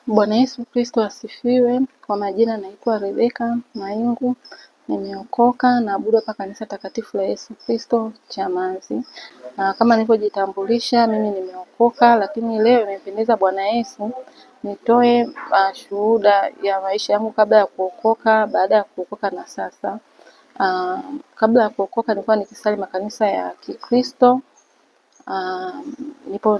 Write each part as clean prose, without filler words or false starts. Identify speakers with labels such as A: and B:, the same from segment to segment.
A: Bwana Yesu Kristo asifiwe. Kwa majina naitwa Rebeka Maingu, nimeokoka naabudu hapa kanisa takatifu la Yesu Kristo Chamazi. Na kama nilivyojitambulisha, mimi nimeokoka, lakini leo imempendeza Bwana Yesu nitoe shuhuda ya maisha yangu kabla ya kuokoka, baada ya kuokoka na sasa. Kabla ya kuokoka nilikuwa nikisali makanisa ya Kikristo.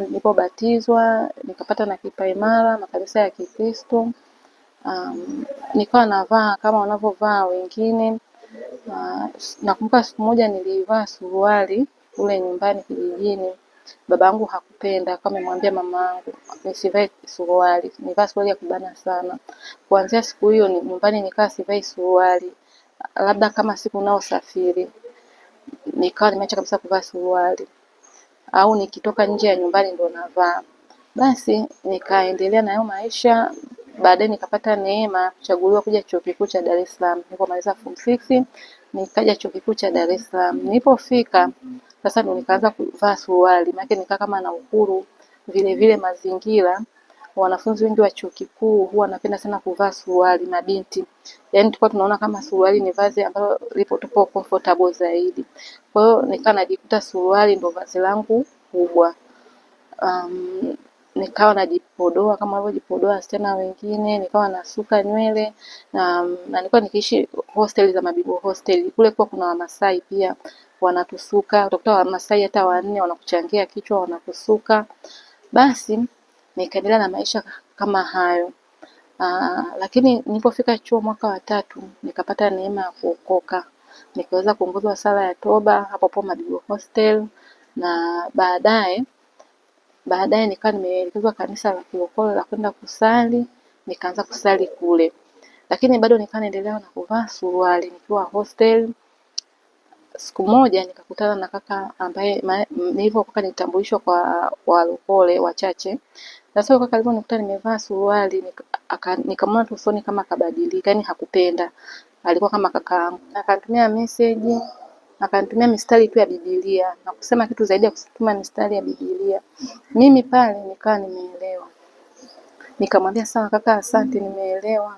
A: Nilipobatizwa nikapata na kipaimara makanisa ya Kikristo. Nikawa navaa kama wanavyovaa wengine. Nakumbuka siku moja nilivaa suruali kule nyumbani kijijini. Babangu hakupenda, kama amemwambia mamangu nisivae suruali, nivaa suruali ya kubana sana. Kuanzia siku hiyo nyumbani nikaa sivai suruali, labda kama siku naosafiri nikawa nimeacha kabisa kuvaa suruali, au nikitoka nje ya nyumbani ndo navaa. Basi nikaendelea na hayo maisha. Baadaye nikapata neema kuchaguliwa kuja Chuo Kikuu cha Dar es Salaam. Nilipomaliza form 6 nikaja Chuo Kikuu cha Dar es Salaam. Nilipofika sasa ndo nikaanza kuvaa suruali, maana nikaa kama na uhuru. Vile vile mazingira, wanafunzi wengi wa chuo kikuu huwa wanapenda sana kuvaa suruali, mabinti. Yaani tulikuwa tunaona kama suruali ni vazi ambalo tupo comfortable zaidi. Kwa hiyo nikaa najikuta suruali ndo vazi langu kubwa. Nikawa najipodoa kama wanavyojipodoa wasichana wengine, nikawa nasuka nywele na nilikuwa nikiishi hostel za Mabibo hostel. Kule kwa kuna Wamasai pia wanatusuka, utakuta Wamasai hata 4 wanakuchangia kichwa wanakusuka. Basi nikaendelea na maisha kama hayo. Lakini nilipofika chuo mwaka wa 3 nikapata neema ya kuokoka. Nikaweza kuongozwa sala ya toba hapo hapo Mabibo hostel, na baadaye nikawa nimeelekezwa kanisa la Kilokole la kwenda kusali, nikaanza kusali kule. Lakini bado nikawa naendelea na kuvaa suruali nikiwa hostel. Siku moja nikakutana na kaka ambaye nilivyokuwa nitambulishwa kwa walokole wachache. Sasa kaka aliponikuta nimevaa suruali nikamwona tu usoni kama kabadilika, yani hakupenda. Alikuwa kama kakaangu. Akanitumia message, akanitumia mistari tu ya Biblia na kusema kitu zaidi ya kutuma mistari ya Biblia. Mimi pale nikawa nimeelewa. Nikamwambia sawa kaka, asante, nimeelewa.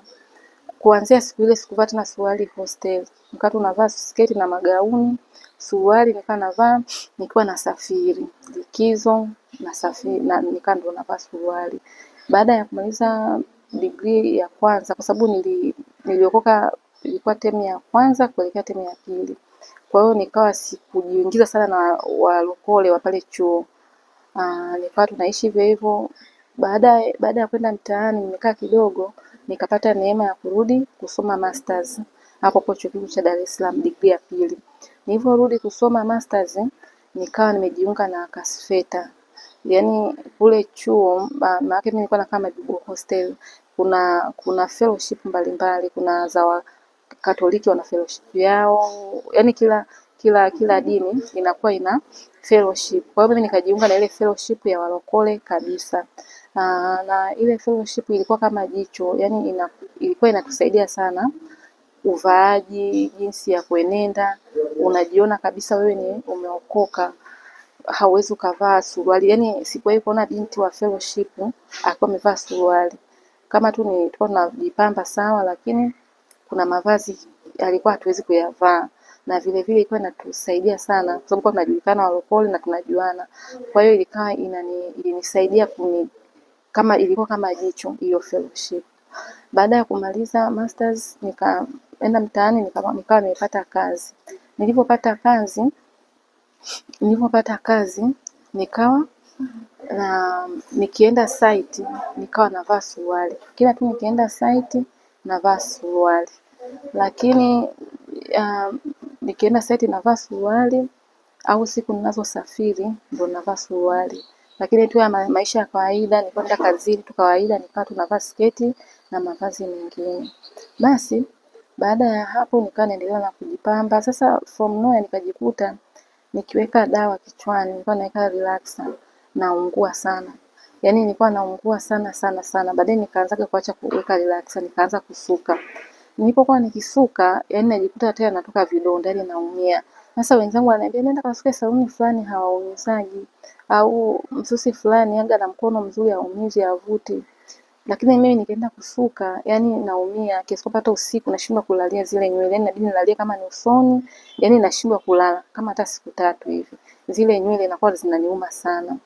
A: Kuanzia siku ile sikuvaa tena suruali hostel. Nikawa tunavaa sketi na magauni, suruali nikawa navaa nikiwa nasafiri. Likizo nasafiri na nikawa ndo navaa suruali. Baada ya kumaliza degree ya kwanza, kwa sababu niliokoka ilikuwa term ya kwanza kuelekea term ya pili. Kwa hiyo nikawa sikujiingiza sana na walokole wa pale chuo. Nikawa tunaishi hivyo hivyo. Baada ya kwenda mtaani nimekaa kidogo, nikapata neema ya kurudi kusoma masters hapo kwa Chuo Kikuu cha Dar es Salaam, degree ya pili. Nilivyorudi kusoma masters nikawa nimejiunga na Kasfeta. Yaani kule chuo maana yake mimi nilikuwa nakaa Mabibo hostel. Kuna fellowship mbalimbali, kuna za Katoliki wana fellowship yao. Yaani kila dini inakuwa ina fellowship. Kwa hiyo mimi nikajiunga na ile fellowship ya walokole kabisa. Na ile fellowship ilikuwa kama jicho, yani ilikuwa inatusaidia sana uvaaji, jinsi ya kuenenda, unajiona kabisa wewe ni umeokoka, hauwezi ukavaa suruali. Yani sikuwahi kuona binti wa fellowship alikuwa amevaa suruali. Kama tu tulikuwa tunajipamba sawa, lakini kuna mavazi alikuwa hatuwezi kuyavaa. Na vile vile ilikuwa inatusaidia sana kwa sababu tunajulikana walokole na tunajuana. Kwa hiyo ilinisaidia kama ilikuwa kama jicho hiyo fellowship. Baada ya kumaliza masters nikaenda mtaani nikawa nimepata kazi. Nilipopata kazi nikawa nikienda site nikawa navaa suruali. Kila tu nikienda site navaa suruali. Lakini nikienda site navaa suruali au siku ninazosafiri ndo navaa suruali. Lakini tu ya maisha ya kawaida nilipoenda kazini tu kawaida nikawa tunavaa sketi na mavazi mengine. Basi baada ya hapo nikawa naendelea na kujipamba. Sasa from nowhere nikajikuta nikiweka dawa kichwani, nilikuwa naweka relaxer, naungua sana. Yaani nilikuwa naungua sana sana sana. Baadaye nikaanza kuacha kuweka relaxer, nikaanza kusuka. Nilipokuwa nikisuka, yaani najikuta tena natoka vidonda, yaani naumia. Sasa wenzangu wananiambia nenda kasuke saluni fulani hawaumizaji, au msusi fulani aga na mkono mzuri haumizi havuti. Lakini mimi nikienda kusuka, yani naumia kiasi kwamba hata usiku nashindwa kulalia zile nywele, yani inabidi nilalie kama ni usoni, yani nashindwa kulala kama hata siku 3 hivi. Zile nywele inakuwa zinaniuma sana.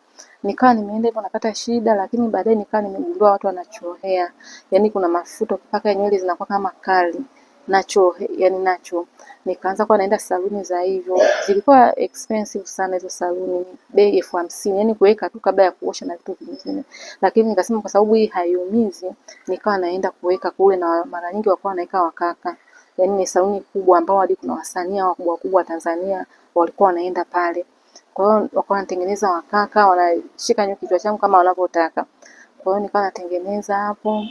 A: Nikawa nimeenda hivyo napata shida, lakini baadaye nikawa nimegundua watu wanachorea, yani kuna mafuta ukipaka nywele zinakuwa kama kali yani nacho. Nikaanza kuwa naenda saluni za hivyo, zilikuwa expensive sana hizo saluni, bei 50,000 yani kuweka tu kabla ya kuosha na vitu vingine. Lakini nikasema kwa sababu hii haiumizi, nikawa naenda kuweka kule, na mara nyingi walikuwa wanaweka wakaka, yani ni saluni kubwa ambao hadi kuna wasanii wakubwa wakubwa wa Tanzania walikuwa wanaenda pale. Kwa hiyo wakawa wanatengeneza wakaka, wanashika nywele kichwa changu kama wanavyotaka. Kwa hiyo nikawa natengeneza hapo,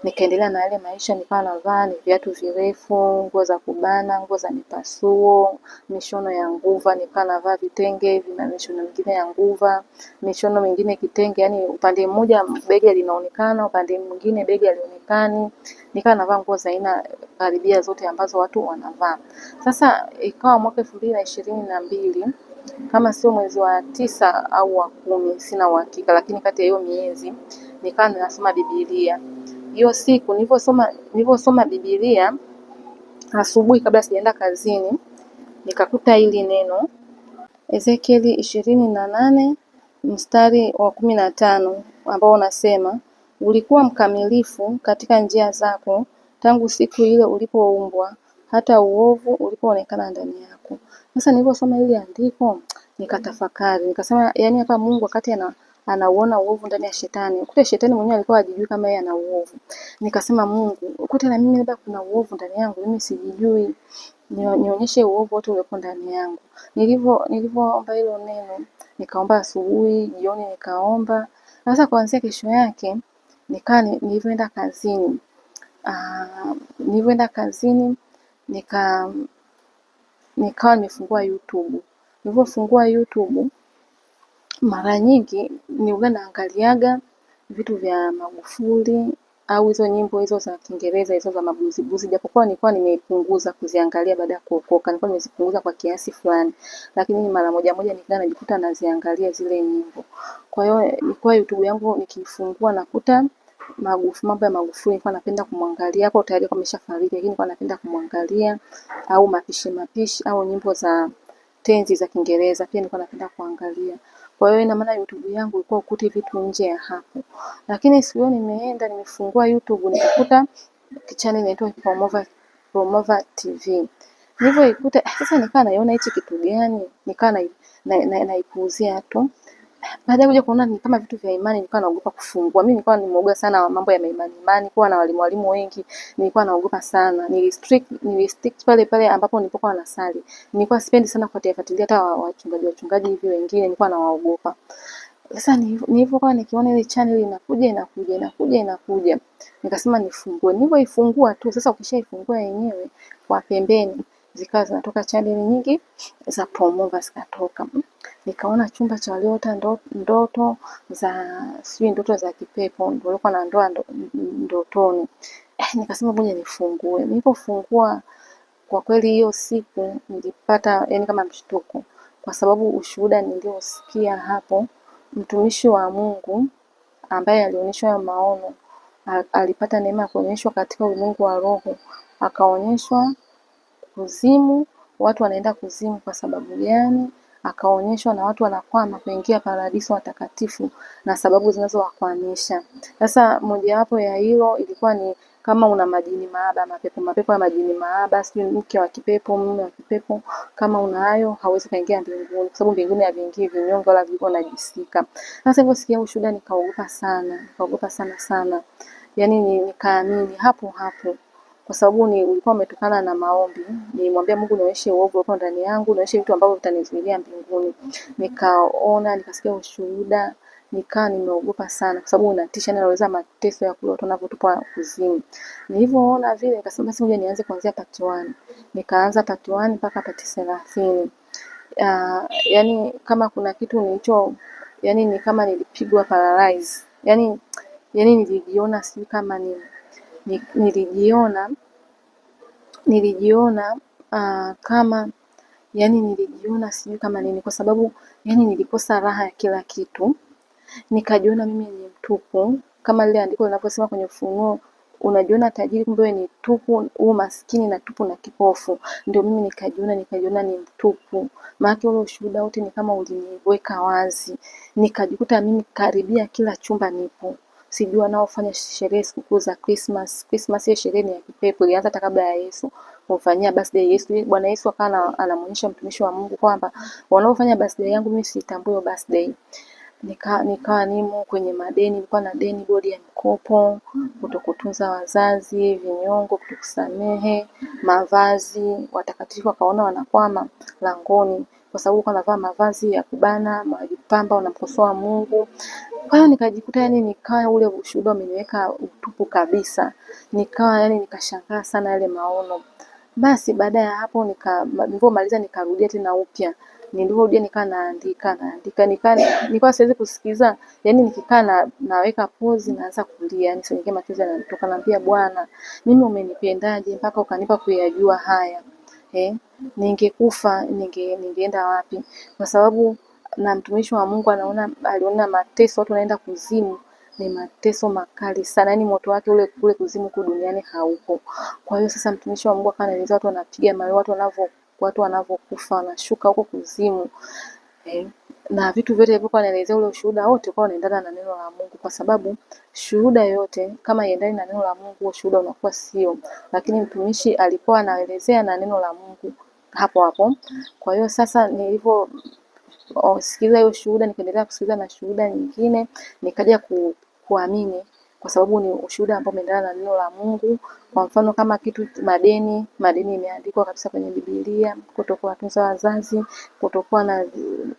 A: nikaendelea na yale maisha, nikawa navaa ni viatu virefu, nguo za kubana, nguo za mipasuo, mishono ya nguva, nikawa navaa vitenge vina mishono mingine ya nguva, mishono mingine kitenge, yani upande mmoja bega linaonekana, upande mwingine bega halionekani. Nikawa navaa nguo za aina karibia zote ambazo watu wanavaa. Sasa ikawa mwaka 2022 kama sio mwezi wa 9 au wa 10, sina uhakika, lakini kati ya hiyo miezi nikawa ninasoma Biblia. Hiyo siku nilivyosoma Biblia asubuhi kabla sijaenda kazini, nikakuta hili neno Ezekieli 28 mstari wa 15 ambao unasema, ulikuwa mkamilifu katika njia zako tangu siku ile ulipoumbwa hata uovu ulipoonekana ndani yako. Sasa niliposoma hili andiko nikatafakari, nikasema yani hapa Mungu wakati anauona uovu ndani ya shetani, ukute shetani mwenyewe alikuwa hajijui kama yeye ana uovu. Nikasema Mungu, ukute na mimi labda kuna uovu ndani yangu, mimi sijijui, nionyeshe uovu wote uliopo ndani yangu. Nilivyoomba hilo neno, nikaomba asubuhi, jioni nikaomba. Sasa kuanzia kesho yake nilivyoenda kazini nikawa nimefungua YouTube. Nilivyofungua YouTube mara nyingi nilikuwa naangaliaga vitu vya Magufuli au hizo nyimbo hizo za Kiingereza hizo za mabuzibuzi, japokuwa nilikuwa nimepunguza kuziangalia baada ya kuokoka, nilikuwa nimezipunguza kwa kiasi fulani, lakini mara moja moja nikawa najikuta naziangalia zile nyimbo. Kwa hiyo nilikuwa YouTube yangu nikifungua nakuta mambo ya Magufuli, nilikuwa napenda kumwangalia, hapo tayari ameshafariki, lakini nilikuwa napenda kumwangalia, au mapishi au nyimbo za tenzi za Kiingereza pia nilikuwa napenda kuangalia. Kwa hiyo ina maana YouTube yangu ilikuwa ukuti vitu nje ya hapo. Lakini siku hiyo nimefungua YouTube nikakuta channel inaitwa Promova TV. Nilivyoikuta sasa nikawa naiona hichi kitu gani? Nikawa naipuuzia tu. Baadaye kuja kuona ni kama vitu vya imani, nilikuwa naogopa kufungua. Mimi nilikuwa nimeoga sana mambo ya imani, kuwa na walimu wengi, nilikuwa naogopa sana. Nilistick pale ambapo nilipokuwa nasali. Nilikuwa sipendi sana kufuatilia hata wachungaji hivi wengine, nilikuwa nawaogopa. Sasa nilivyokuwa nikiona ile channel inakuja, nikasema nifungue. Nilivyoifungua tu, sasa ukishaifungua yenyewe kwa pembeni zikawa zinatoka channel nyingi za Promova zikatoka. Nikaona chumba cha walioota ndoto za kipepo, ndio walikuwa na ndoa ndotoni. Nikasema ngoja nifungue. Nilipofungua kwa kweli hiyo siku nilipata yani kama mshtuko, kwa sababu ushuhuda niliosikia hapo, mtumishi wa Mungu ambaye alionyeshwa maono alipata neema ya kuonyeshwa katika ulimwengu wa roho, akaonyeshwa kuzimu, watu wanaenda kuzimu kwa sababu gani, akaonyeshwa na watu wanakwama kuingia paradiso watakatifu na sababu zinazowakwamisha. Sasa mojawapo ya hilo ilikuwa ni kama una majini maaba, mapepo ya majini maaba, sijui mke wa kipepo, mume wa kipepo, kama unayo hauwezi kaingia mbinguni, kwa sababu mbinguni haviingii vinyongo wala viko najisika. Sasa hivyo sikia ushuhuda nikaogopa sana. Yaani nikaamini hapo kwa sababu ulikuwa umetokana na maombi. Nilimwambia Mungu nionyeshe uovu ulioko ndani yangu, nionyeshe vitu ambavyo vitanizuilia mbinguni. Nikaona, nikasikia ushuhuda, nikawa nimeogopa sana kwa sababu unatisha, na unaweza mateso ya kule watu wanavyotupwa kuzimu. Nilivyoona vile nikasema basi ngoja nianze kuanzia part 1. Nikaanza part 1 mpaka part 30. Yani kama kuna kitu yani ni kama nilipigwa paralyze. Yani nilijiona sijui kama nilijiona kama nilijiona sijui kama nini, kwa sababu yani nilikosa raha ya kila kitu. Nikajiona mimi ni mtupu, kama lile andiko linavyosema kwenye Ufunuo, unajiona tajiri kumbe wewe ni tupu, maskini na tupu na kipofu. Ndio mimi nikajiona ni mtupu, maana ule ushuhuda wote ni kama uliniweka wazi, nikajikuta mimi karibia kila chumba nipo. Sijui wanaofanya sherehe sikukuu za Christmas. Christmas hiyo sherehe ni ya kipepo, ilianza hata kabla ya Yesu kumfanyia birthday Yesu. Bwana Yesu akawa anamuonyesha mtumishi wa Mungu kwamba wanaofanya birthday yangu mimi sitambui birthday. Nikawa nimo kwenye madeni, nilikuwa na deni bodi ya mkopo, kutokutunza wazazi, vinyongo, kutokusamehe, mavazi. Watakatifu wakaona wanakwama langoni kwa sababu kwa navaa mavazi ya kubana, majipamba, wanamkosoa Mungu. Kwa hiyo nikajikuta yani nikawa ule ushuhuda umeniweka utupu kabisa. Nikawa yani nikashangaa sana yale maono. Basi baada ya hapo nilipomaliza nikarudia tena upya. Niliporudia nikawa naandika. Nilikuwa siwezi kusikiza, yani nikikaa naweka pause naanza kulia, yani sio machozi yanatoka, naambia Bwana, mimi umenipendaje mpaka ukanipa kuyajua haya? Ningekufa ningeenda wapi? Kwa sababu na mtumishi wa Mungu aliona mateso, watu wanaenda kuzimu, ni mateso makali sana, yani moto wake ule kule kuzimu huku duniani haupo. Kwa hiyo sasa mtumishi wa Mungu akanieleza watu wanapiga mawe, watu wanavyokufa wanashuka huko kuzimu. Na vitu vyote vilivyokuwa anaelezea ule ushuhuda wote kwa unaendana na neno la Mungu, kwa sababu shuhuda yote kama haiendani na neno la Mungu, ushuhuda unakuwa sio. Lakini mtumishi alikuwa anaelezea na neno la Mungu hapo hapo. Kwa hiyo sasa sikiliza hiyo shuhuda, nikaendelea kusikiliza na shuhuda nyingine, nikaja kuamini kwa sababu ni ushuhuda ambao umeendana na neno la Mungu. Kwa mfano kama kitu madeni imeandikwa kabisa kwenye Biblia, kutokuwa tunza wazazi, kutokuwa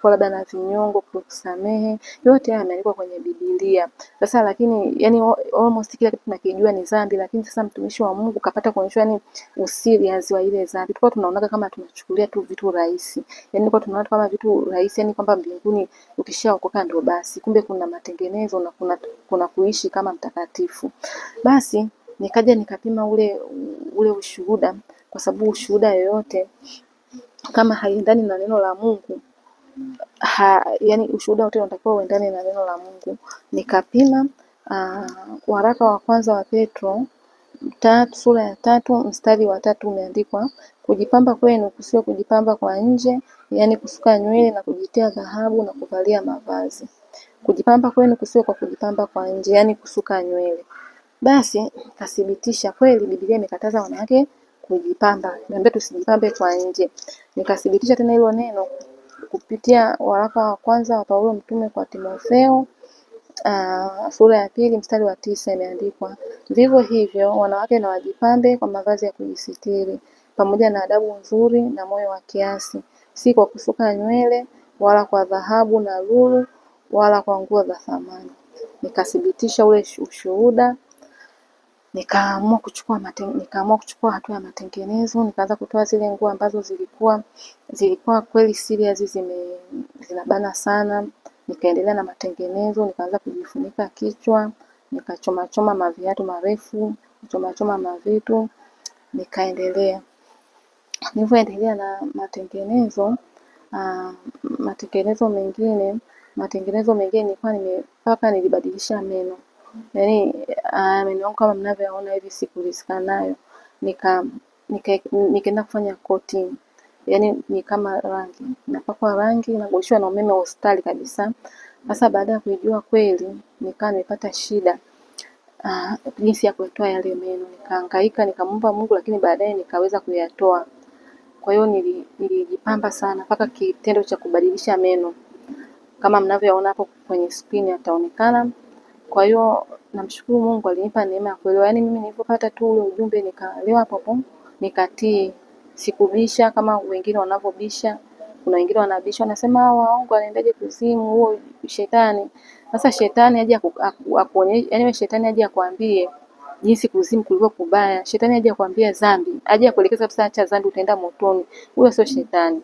A: labda na vinyongo, kusamehe, yote haya yameandikwa kwenye Biblia. Sasa lakini yani almost kila kitu tunakijua ni dhambi, lakini sasa mtumishi wa Mungu kapata kuonyeshwa yani userious wa ile dhambi. Tulikuwa tunaonaga kama tunachukulia tu vitu rahisi. Yani kwa tunaona kama vitu rahisi, yani kwamba mbinguni ukishaokoka ndio basi. Kumbe kuna matengenezo na kuna kuishi kama mtakatifu. Basi nikaja nikapima ule ushuhuda, kwa sababu ushuhuda yoyote kama haiendani na neno la Mungu, yani ushuhuda wote unatakiwa uendane na neno la Mungu. Nikapima waraka wa kwanza wa Petro sura ya 3 mstari wa 3 umeandikwa, kujipamba kwenu kusiwe kujipamba kwa nje, yani kusuka nywele na kujitia dhahabu na kuvalia mavazi. Kujipamba kwenu kusiwe kwa kujipamba kwa nje, yani kusuka nywele. Basi nikathibitisha kweli Biblia imekataza wanawake kujipamba, niambia tusijipambe kwa nje. Nikathibitisha tena hilo neno kupitia waraka wa kwanza wa Paulo mtume kwa Timotheo sura ya 2 mstari wa 9 imeandikwa, vivyo hivyo wanawake na wajipambe kwa mavazi ya kujisitiri, pamoja na adabu nzuri na moyo wa kiasi, si kwa kusuka nywele wala kwa dhahabu na lulu wala kwa nguo za thamani. Nikathibitisha ule ushuhuda, nikaamua kuchukua hatua ya matengenezo. Nikaanza kutoa zile nguo ambazo zilikuwa kweli serious, zinabana sana. Nikaendelea na matengenezo, nikaanza kujifunika kichwa, nikachoma maviatu marefu, choma mavitu, nikaendelea. Nilivyoendelea na matengenezo mengine nilikuwa mpaka nilibadilisha meno. Yaani meno yangu kama mnavyoona hivi sikulizika nayo. Nikaenda kufanya coating. Yaani ni kama rangi. Napakwa rangi nagolishwa na umeme wa hospitali kabisa. Sasa baada ya kujua kweli nikawa nimepata shida jinsi ya kutoa yale meno. Nikahangaika, nikamwomba Mungu, lakini baadaye nikaweza kuyatoa. Kwa hiyo nilijipamba sana mpaka kitendo cha kubadilisha meno. Kama mnavyoona hapo kwenye screen yataonekana. Kwa hiyo namshukuru Mungu alinipa neema ya kuelewa. Yaani mimi nilipopata tu ule ujumbe nikaelewa hapo, nikatii. Sikubisha kama wengine wanavyobisha. Kuna wengine wanabisha wanasema waongo wanaendaje kuzimu, huo shetani. Sasa shetani aje akuonyeshe, yaani shetani aje akwambie jinsi kuzimu kulivyo kubaya. Shetani aje akwambie dhambi, aje akuelekeza kabisa acha dhambi utaenda motoni. Huyo sio shetani.